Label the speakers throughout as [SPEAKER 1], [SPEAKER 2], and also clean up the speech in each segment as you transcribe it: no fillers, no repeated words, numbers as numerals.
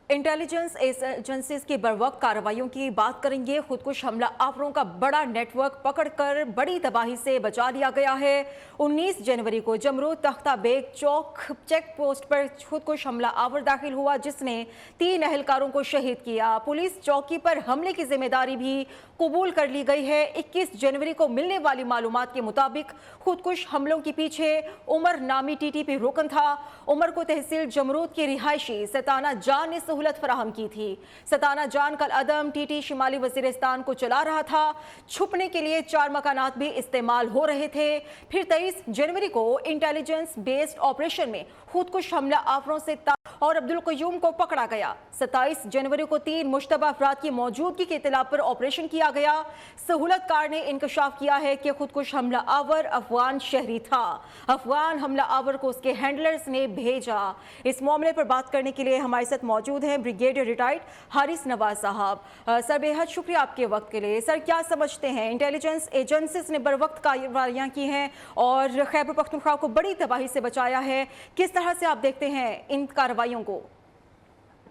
[SPEAKER 1] Intelligence agencies की बरवक्त कार्रवाइयों की बात करेंगे। खुदकुश हमला आवरों का बड़ा नेटवर्क पकड़कर बड़ी तबाही से बचा लिया गया है। 19 जनवरी को जमरूद तख्ता बेग चौक चेक पोस्ट पर खुदकुश हमला आवर दाखिल हुआ, जिसने 3 अहलकारों को शहीद किया। पुलिस चौकी पर हमले की जिम्मेदारी भी कबूल कर ली गई है। 21 जनवरी को मिलने वाली मालूमात के मुताबिक खुदकुश हमलों के पीछे उमर नामी टीटीपी रुकन था। उमर को तहसील जमरूद की रिहायशी सताना जान ने सहूलत फराहम की थी। सताना जान कल अदम टीटी शिमाली वजीरिस्तान को चला रहा था। छुपने के लिए 4 मकानात भी इस्तेमाल हो रहे थे। फिर 23 जनवरी को इंटेलिजेंस बेस्ड ऑपरेशन में खुदकुश हमला आवरों से और अब्दुल कयूम को पकड़ा गया। 27 जनवरी को 3 मुश्तबा अफराद की मौजूदगी की इत्तला पर ऑपरेशन किया गया। सहूलतकार ने इंकशाफ किया है कि खुदकुश हमला आवर अफगान शहरी था। अफगान हमला आवर को उसके हैंडलर्स ने भेजा। इस मामले पर बात करने के लिए हमारे साथ मौजूद हैं ब्रिगेडियर रिटायर्ड हारिस नवाज साहब। सर, बेहद शुक्रिया आपके वक्त के लिए। सर, क्या समझते हैं, इंटेलिजेंस एजेंसीज ने बर वक्त कार्रवाइयाँ की हैं और खैबर पख्तूनख्वा को बड़ी तबाही से बचाया है, किस तरह से आप देखते हैं इन कार्रवाइयों को?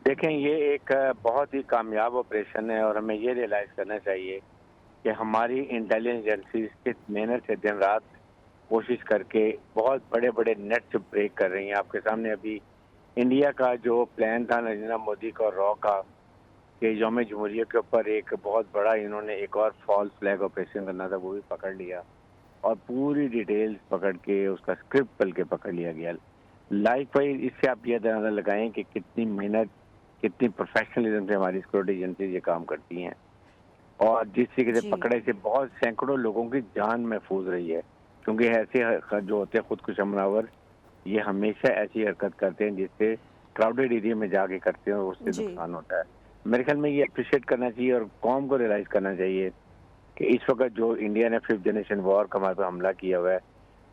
[SPEAKER 2] देखें, ये एक बहुत ही कामयाब ऑपरेशन है और हमें ये रियलाइज़ करना चाहिए कि हमारी इंटेलिजेंस एजेंसीज किस मेहनत से दिन रात कोशिश करके बहुत बड़े बड़े नेट से ब्रेक कर रही हैं। आपके सामने अभी इंडिया का जो प्लान था नरेंद्र मोदी का और रॉ का कि यौम जमहूरिया के ऊपर एक बहुत बड़ा इन्होंने एक और फॉल्स फ्लैग ऑपरेशन करना था, वो भी पकड़ लिया और पूरी डिटेल्स पकड़ के उसका स्क्रिप्ट पल के पकड़ लिया गया। लाइक वाइज इससे आप ये अंदाजा लगाएं कि कितनी मेहनत, कितनी प्रोफेशनलिज्म से हमारी सिक्योरिटी एजेंसी ये काम करती हैं और जिस तरीके से पकड़े से बहुत सैकड़ों लोगों की जान महफूज रही है, क्योंकि ऐसे जो होते हैं खुदकुश हमलावर ये हमेशा ऐसी हरकत करते हैं जिससे क्राउडेड एरिया में जाके करते हैं और उससे नुकसान होता है। मेरे ख्याल में ये अप्रिशिएट करना चाहिए और कौम को रियलाइज करना चाहिए कि इस वक्त जो इंडिया ने 5th जनरेशन वॉर का हमारे पर हमला किया हुआ है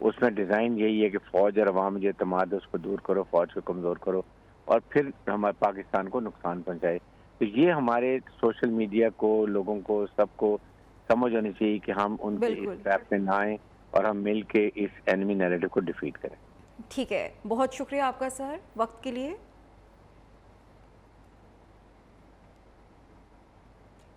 [SPEAKER 2] उसमें डिज़ाइन यही है कि फ़ौज और अवाम जो एतमाद है उसको दूर करो, फ़ौज को कमज़ोर करो और फिर हमारे पाकिस्तान को नुकसान पहुंचाए। तो ये हमारे सोशल मीडिया को, लोगों को, सबको समझ होनी चाहिए कि हम उनके इस ट्रैप में ना आए और हम मिल के इस एनिमी नैरेटिव को डिफीट करें।
[SPEAKER 1] ठीक है, बहुत शुक्रिया आपका सर वक्त के लिए।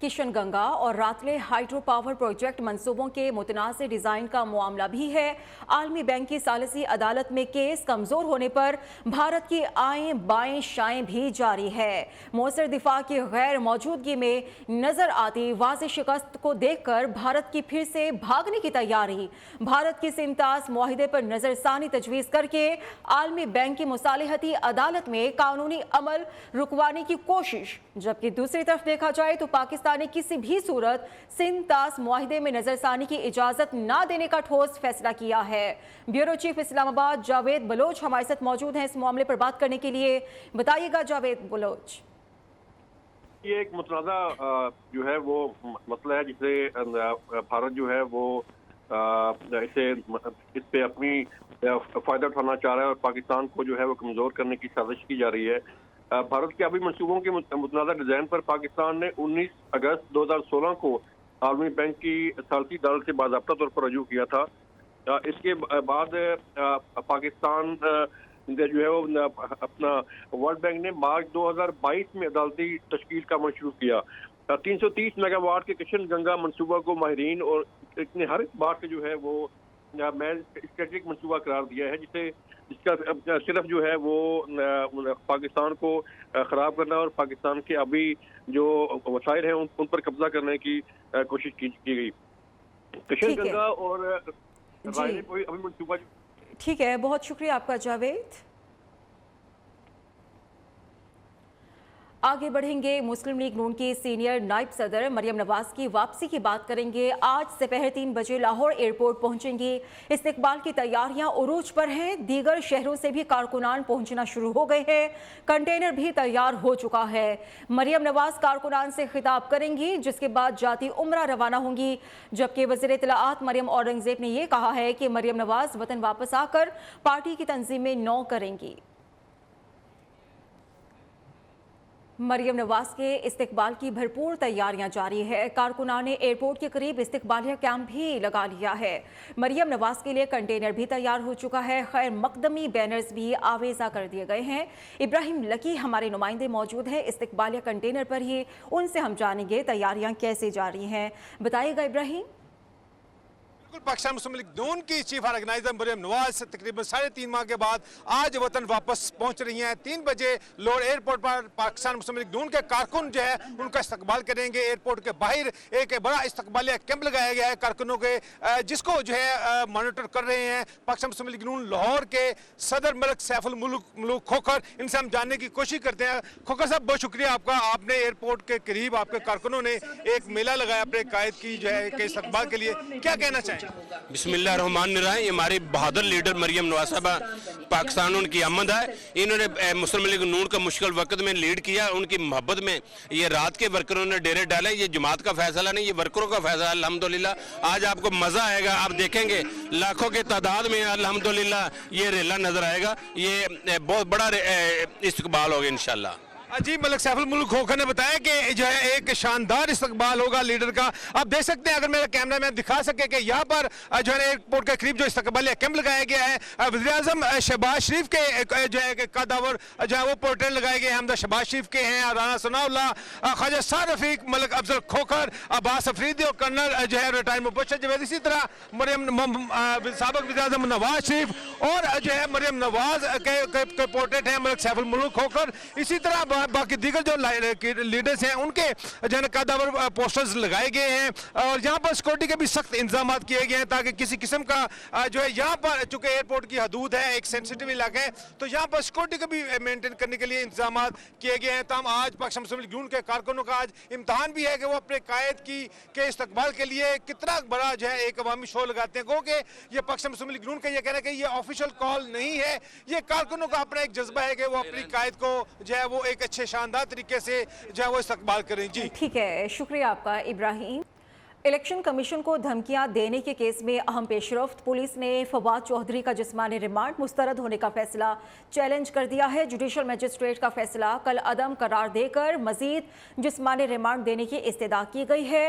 [SPEAKER 1] किशन गंगा और रातले हाइड्रो पावर प्रोजेक्ट मंसूबों के मुतनाज़ डिज़ाइन का मामला भी है। आलमी बैंक की सालिसी अदालत में केस कमज़ोर होने पर भारत की आएँ बाएँ शाएँ भी जारी है। मौसर दिफा की गैर मौजूदगी में नज़र आती वाज़ेह शिकस्त को देखकर भारत की फिर से भागने की तैयारी। भारत की सिमताज मुआहिदे पर नज़रसानी तजवीज़ करके आलमी बैंक की मुसालिहती अदालत में कानूनी अमल रुकवाने की कोशिश। जबकि दूसरी तरफ देखा जाए तो पाकिस्तान ने किसी भी सूरत सिंध-तास मुआहिदे में नजरसानी की इजाजत ना देने का ठोस फैसला किया है। ब्यूरो चीफ इस्लामाबाद जावेद बलोच हमारे साथ मौजूद हैं इस मामले पर बात करने के लिए। बताइएगा जावेद बलोच।
[SPEAKER 3] ये एक मुतनाज़ा जो है वो मसला है जिसे भारत जो है वो इस पे अपनी फायदा उठाना चाह रहा है और पाकिस्तान को जो है वो कमजोर करने की साजिश की जा रही है। भारत के अभी मंसूबों के मुतनाज़ा डिज़ाइन पर पाकिस्तान ने 19 अगस्त 2016 को आलमी बैंक की सालसी अदालत से बाज़ाब्ता तौर पर रजू किया था। इसके बाद पाकिस्तान जो है वो अपना वर्ल्ड बैंक ने मार्च 2022 में अदालती तश्कील का अमल शुरू किया। 330 मेगावाट के किशन गंगा मनसूबा को माहिरीन और इतने हर बात से जो है वो मैं स्ट्रेटेजिक मनसूबा करार दिया है, जिसका सिर्फ जो है वो पाकिस्तान को ख़राब करना और पाकिस्तान के अभी जो वसाइल हैं उन पर कब्जा करने की कोशिश की गई। किशन गंगा और अभी मनसूबा।
[SPEAKER 1] ठीक है, बहुत शुक्रिया आपका जावेद। आगे बढ़ेंगे। मुस्लिम लीग नून की सीनियर नायब सदर मरियम नवाज की वापसी की बात करेंगे। आज दोपहर 3 बजे लाहौर एयरपोर्ट पहुंचेंगी। इस्तकबाल की तैयारियां उरूज पर हैं। दीगर शहरों से भी कारकुनान पहुंचना शुरू हो गए हैं। कंटेनर भी तैयार हो चुका है। मरियम नवाज कारकुनान से खिताब करेंगी, जिसके बाद जाती उम्रा रवाना होंगी। जबकि वज़ीर इत्तलाआत मरियम औरंगजेब ने यह कहा है कि मरियम नवाज वतन वापस आकर पार्टी की तंजीमें नौ करेंगी। मरियम नवाज के इस्तकबाल की भरपूर तैयारियां जारी है। कारकुनान ने एयरपोर्ट के करीब इस्तकबालिया कैंप भी लगा लिया है। मरियम नवाज के लिए कंटेनर भी तैयार हो चुका है। खैर मकदमी बैनर्स भी आवेजा कर दिए गए हैं। इब्राहिम लकी हमारे नुमाइंदे मौजूद है इस्तकबालिया कंटेनर पर ही, उनसे हम जानेंगे तैयारियां कैसे जारी हैं। बताइएगा इब्राहिम।
[SPEAKER 4] पाकिस्तान मुस्लिम लीग नून की चीफ ऑर्गेनाइजर मरियम नवाज से तकरीबन 3.5 माह के बाद आज वतन वापस पहुंच रही हैं। 3 बजे लोर एयरपोर्ट पर पाकिस्तान मुस्लिम लीग नून के कारकुन जो है उनका इस्तकबाल करेंगे। एयरपोर्ट के बाहर एक बड़ा इस्तकबालिया कैंप लगाया गया है कारकुनों के, जिसको जो है मॉनिटर कर रहे हैं पाकिस्तान मुस्लिम लीग नून लाहौर के सदर मलिक सैफुल मुल्क खोखर। इनसे हम जानने की कोशिश करते हैं। खोखर साहब बहुत शुक्रिया आपका, आपने एयरपोर्ट के करीब आपके कारकुनों ने एक मेला लगाया अपने कायद की जो है के इस्तकबाल के लिए, क्या कहना चाहें?
[SPEAKER 5] बिस्मिल्लाहिर्रहमानिर्रहीम। ये हमारी बहादुर लीडर मरियम नवाज साहबा पाकिस्तान उनकी आमद है। इन्होंने मुस्लिम लीग नून का मुश्किल वक्त में लीड किया। उनकी मोहब्बत में ये रात के वर्करों ने डेरे डाले। ये जमात का फैसला नहीं, ये वर्करों का फैसला। अल्हम्दुलिल्लाह आज आपको मजा आएगा, आप देखेंगे लाखों के तादाद में अल्हम्दुलिल्लाह ये रेला नजर आएगा। ये बहुत बड़ा इस्तकबाल होगा इंशाल्लाह।
[SPEAKER 4] जी, मलिक सैफुल मुल्क खोखर ने बताया कि जो है एक शानदार इस्तकबाल होगा लीडर का। आप देख सकते हैं, अगर मेरा कैमरा मैन दिखा सके कि यहाँ पर जो है एयरपोर्ट के करीब जो इस्तकबालिया कैंप लगाया गया है। वज़ीर-ए-आज़म शहबाज शरीफ के जो है कदावर जो है वो पोर्ट्रेट लगाए गए हैं। हमदा शहबाज शरीफ के हैं, राना सनाउल्लाह, ख्वाजा साद रफीक, मलिक अफजल खोखर, अब्बास अफरीदी और कर्नल जो है रिटायर्ड मुबश्शिर जवेद। इसी तरह मरियम साबिक वज़ीर-ए-आज़म नवाज शरीफ और जो है मरियम नवाज के पोर्ट्रेट हैं, मलिक सैफुल मुल्क खोखर। इसी तरह बाकी दीगर जो लीडर्स हैं उनके जो है कदावर पोस्टर्स लगाए गए हैं और यहाँ पर सिक्योरिटी के भी सख्त इंतजाम किए गए हैं ताकि किसी किस्म का जो है यहाँ पर चूंकि एयरपोर्ट की हदूद है, एक सेंसिटिव इलाका है, तो यहाँ पर सिक्योरिटी को भी मेंटेन करने के लिए इंतजाम किए गए हैं। तमाम आज पाकिस्तान मुस्लिम लीग नून के कारकुनों का आज इम्तहान भी है कि वो अपने कायद के इस्तकबाल के लिए कितना बड़ा जो है एक अवामी शो लगाते हैं। क्योंकि ये पाकिस्तान मुस्लिम लीग नून का ये कहना है कि ये ऑफिशियल कॉल नहीं है, ये कारकुनों का अपना एक जज्बा है कि वो अपनी कायद को जो है वो एक अच्छे शानदार तरीके से जो है वो इस्तकबाल करें। जी
[SPEAKER 1] ठीक है, शुक्रिया आपका इब्राहिम। इलेक्शन कमीशन को धमकियां देने के केस में अहम पेशरफ्त। पुलिस ने फवाद चौधरी का जिस्मानी रिमांड मुस्तरद होने का फैसला चैलेंज कर दिया है। जुडिशल मजिस्ट्रेट का फैसला कल अदम करार देकर मजीद जिस्मानी रिमांड देने की इस्तदा की गई है।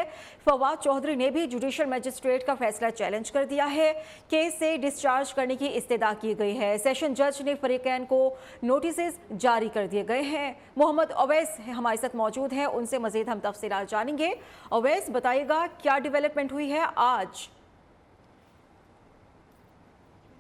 [SPEAKER 1] फवाद चौधरी ने भी जुडिशल मजिस्ट्रेट का फैसला चैलेंज कर दिया है। केस से डिस्चार्ज करने की इस्तदा की गई है। सेशन जज ने फरीकैन को नोटिस जारी कर दिए गए हैं। मोहम्मद अवैस हमारे साथ मौजूद हैं, उनसे मजीद हम तफसीलात जानेंगे। अवैस, बताइएगा क्या डेवलपमेंट हुई है आज?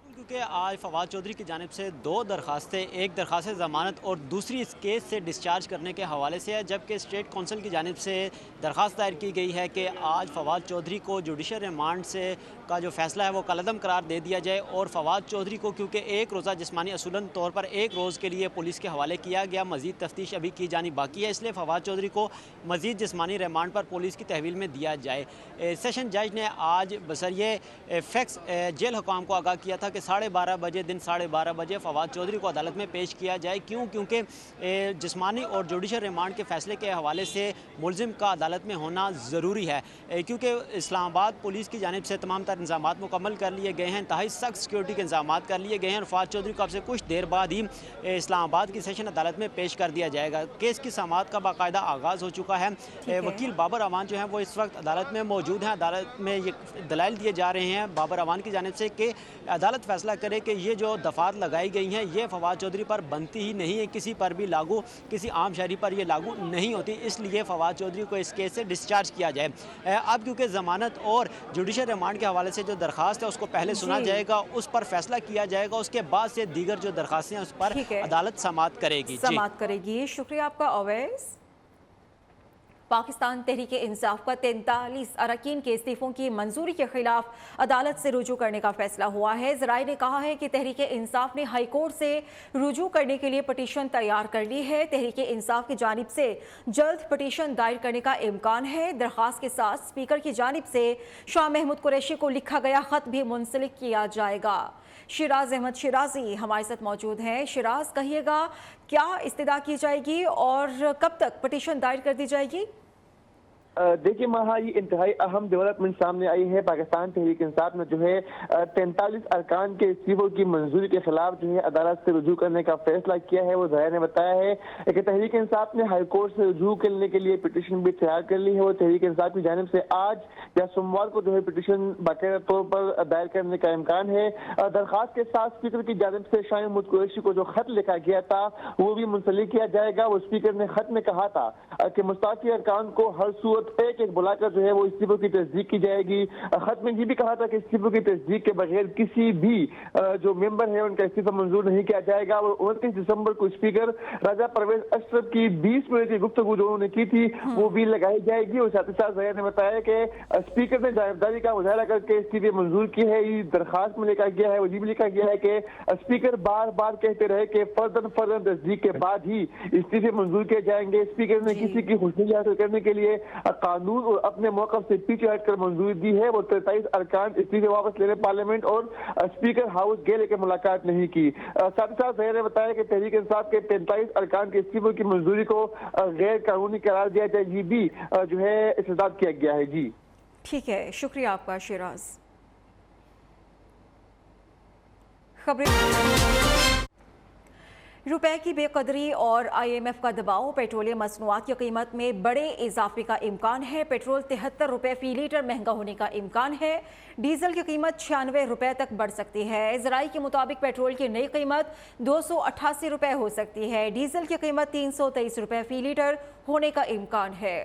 [SPEAKER 6] क्योंकि आज फवाद चौधरी की जानिब से 2 दरखास्तें, एक दरखास्त ज़मानत और दूसरी इस केस से डिस्चार्ज करने के हवाले से है, जबकि स्टेट कौंसिल की जानिब से दरखास्त दायर की गई है कि आज फवाद चौधरी को जुडिशल रिमांड से का जो फैसला है वो कलअदम करार दे दिया जाए और फवाद चौधरी को क्योंकि एक रोज़ा जिस्मानी असूलन तौर पर एक रोज़ के लिए पुलिस के हवाले किया गया, मज़ीद तफ्तीश अभी की जानी बाकी है, इसलिए फवाद चौधरी को मज़ीद जिस्मानी रिमांड पर पुलिस की तहवील में दिया जाए। सेशन जज ने आज बसरिए फैक्स जेल हुकाम को आगाह किया था कि 12:30 बजे दिन 12:30 बजे फवाद चौधरी को अदालत में पेश किया जाए। क्यों? क्योंकि जिस्मानी और जुडिशल रिमांड के फैसले के हवाले से मुलजिम का अदालत में होना ज़रूरी है, क्योंकि इस्लामाबाद पुलिस की जानिब से तमाम इंतजाम मुकम्मल कर लिए गए हैं, इंतहाई सख्त सिक्योरिटी के इंतजाम कर लिए गए हैं और फवाद चौधरी को अब से कुछ देर बाद ही इस्लामाबाद की सेशन अदालत में पेश कर दिया जाएगा। केस की समाअत का बाकायदा आगाज़ हो चुका है। वकील बाबर अवान जो हैं वो इस वक्त अदालत में मौजूद हैं। अदालत में ये दलाइल दिए जा रहे हैं बाबर अवान की जानिब से कि अदालत फैसला करे कि ये जो दफ़ात लगाई गई हैं ये फवाद चौधरी पर बनती ही नहीं है, किसी पर भी लागू, किसी आम शहरी पर ये लागू नहीं होती, इसलिए फवाद चौधरी को इस केस से डिस्चार्ज किया जाए। अब क्योंकि ज़मानत और जुडिशल रिमांड के हवाले से जो दरखास्त है उसको पहले सुना जाएगा, उस पर फैसला किया जाएगा, उसके बाद से दीगर जो दरखास्तें हैं उस पर अदालत समाअत करेगी।
[SPEAKER 1] शुक्रिया आपका अवैस। पाकिस्तान तहरीके इंसाफ का 43 अरकान के इस्तीफों की मंजूरी के खिलाफ अदालत से रुजू करने का फैसला हुआ है। ज़राए ने कहा है कि तहरीके इंसाफ ने हाई कोर्ट से रुजू करने के लिए पटिशन तैयार कर ली है। तहरीके इंसाफ की जानिब से जल्द पटिशन दायर करने का इम्कान है। दरख्वास्त के साथ स्पीकर की जानिब से शाह महमूद कुरैशी को लिखा गया खत भी मुंसलिक किया जाएगा। शिराज अहमद शिराजी हमारे साथ मौजूद हैं। शिराज, कहिएगा क्या इस्तदा की जाएगी और कब तक पटिशन दायर कर दी जाएगी?
[SPEAKER 7] देखिए महा, ये इंतहाई अहम डेवलपमेंट सामने आई है। पाकिस्तान तहरीक इंसाफ ने जो है 43 अरकान के इस्तीफों की मंजूरी के खिलाफ जो है अदालत से रुजू करने का फैसला किया है। वो ज़ाहिर ने बताया है कि तहरीक इंसाफ ने हाईकोर्ट से रुजू करने के लिए पिटीशन भी तैयार कर ली है। वो तहरीक इंसाफ की जानिब से आज या सोमवार को जो है पिटीशन बाकायदा तौर पर दायर करने का इम्कान है। दरखास्त के साथ स्पीकर की जानिब से शाह महमूद कुरैशी को जो खत लिखा गया था वो भी मुंसलिक किया जाएगा। वो स्पीकर ने खत में कहा था कि मुस्ताफी अरकान को हर सूरत एक बुलाकर जो है वो इस्तीफों की तस्दीक की जाएगी। खत में ये भी कहा था कि इस्तीफों की तस्दीक के बगैर किसी भी जो मेंबर है उनका इस्तीफा मंजूर नहीं किया जाएगा। और 29 दिसंबर को स्पीकर राजा परवेज अशरफ की 20 मिनट की गुफ्तगू जो उन्होंने की थी वो भी लगाई जाएगी। और साथ ही साथ ज़ाहिर ने बताया कि स्पीकर ने जानिबदारी का मुजाहरा करके इस्तीफे मंजूर की है। ये दरखास्त में लिखा गया है, वो ये भी लिखा गया है कि स्पीकर बार बार कहते रहे कि फर्दन तस्दीक के बाद ही इस्तीफे मंजूर किए जाएंगे। स्पीकर ने किसी की खुशनुदी हासिल करने के लिए कानून और अपने मौक़िफ़ से पीछे हटकर मंजूरी दी है। वो 43 अरकान इस्तीफे वापस लेने पार्लियामेंट और स्पीकर हाउस गए लेकर मुलाकात नहीं की। साथ ही साथ ज़ाहिर ने बताया कि तहरीक इंसाफ के 43 अरकान के इस्तीफों की मंजूरी को गैर कानूनी करार दिया जाए, ये भी जो है इस्तेदाद किया गया है। जी
[SPEAKER 1] ठीक है, शुक्रिया आपका शिराज। खबरें। रुपए की बेकदरी और IMF का दबाव पेट्रोलियम मसनूआत की कीमत में बड़े इजाफे का इम्कान है। पेट्रोल 73 रुपये फी लीटर महंगा होने का इम्कान है। डीजल की कीमत 96 रुपये तक बढ़ सकती है। ज़राई के मुताबिक पेट्रोल की नई कीमत 288 रुपये हो सकती है। डीजल की कीमत 323 रुपये फी लीटर होने का इम्कान है।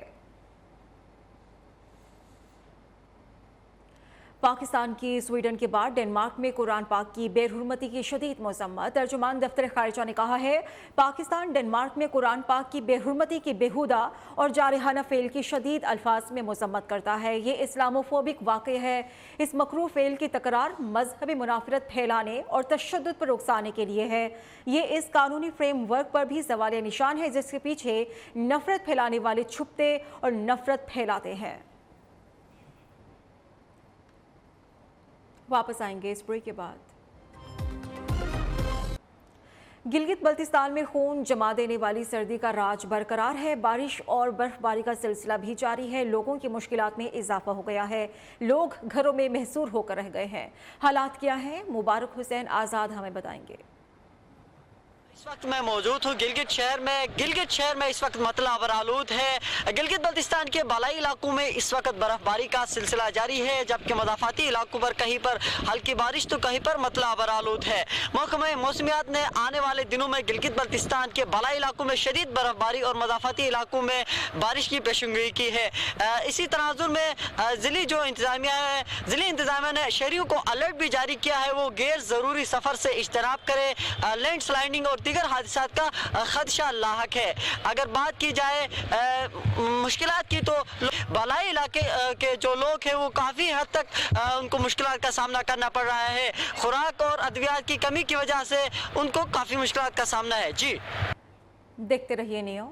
[SPEAKER 1] पाकिस्तान की स्वीडन के बाद डेनमार्क में कुरान पाक की बेहुरमती की शदीद मज़म्मत। तर्जुमान दफ्तर खारिजा ने कहा है पाकिस्तान डेनमार्क में कुरान पाक की बेहुरमती की बेहुदा और जारहाना फेल की शदीद अल्फाज में मज़म्मत करता है। ये इस्लामोफोबिक वाक़या है। इस मकरूह फेल की तकरार मजहबी मुनाफरत फैलाने और तशद्दुद पर उकसाने के लिए है। ये इस कानूनी फ्रेमवर्क पर भी सवालिया निशान है जिसके पीछे नफरत फैलाने वाले छुपते और नफरत फैलाते हैं। वापस आएंगे इस ब्रेक के बाद। गिलगित बल्तिस्तान में खून जमा देने वाली सर्दी का राज बरकरार है। बारिश और बर्फबारी का सिलसिला भी जारी है। लोगों की मुश्किलात में इजाफा हो गया है। लोग घरों में महसूर होकर रह गए हैं। हालात क्या हैं, मुबारक हुसैन आज़ाद हमें बताएंगे।
[SPEAKER 8] इस वक्त मैं मौजूद हूँ गिलगित शहर में। गिलगित शहर में इस वक्त मतला आलूद है। गिलगित बल्तिस्तान के बालाई इलाकों में इस वक्त बर्फबारी का सिलसिला जारी है, जबकि मदाफाती इलाकों पर कहीं पर हल्की बारिश तो कहीं पर मतला आलूद है। महकमा मौसमियात ने आने वाले दिनों में गिलगित बल्तिस्तान के बालाई इलाकों में शदीद बर्फबारी और मदाफाती इलाकों में बारिश की पेशंगोई की है। इसी तनाजुर में ज़िली जो इंतजामिया है, ज़िली इंतजामिया ने शहरियों को अलर्ट भी जारी किया है वो गैर ज़रूरी सफ़र से इज्तनाब करें। लैंड स्लाइडिंग और दीगर हादसात का खदशा लाहक है। अगर बात की जाए मुश्किलात की तो बालाई इलाके के जो लोग हैं वो काफ़ी हद तक उनको मुश्किलात का सामना करना पड़ रहा है। खुराक और अद्वियात की कमी की वजह से उनको काफ़ी मुश्किलात का सामना है। जी
[SPEAKER 1] देखते रहिए नियो।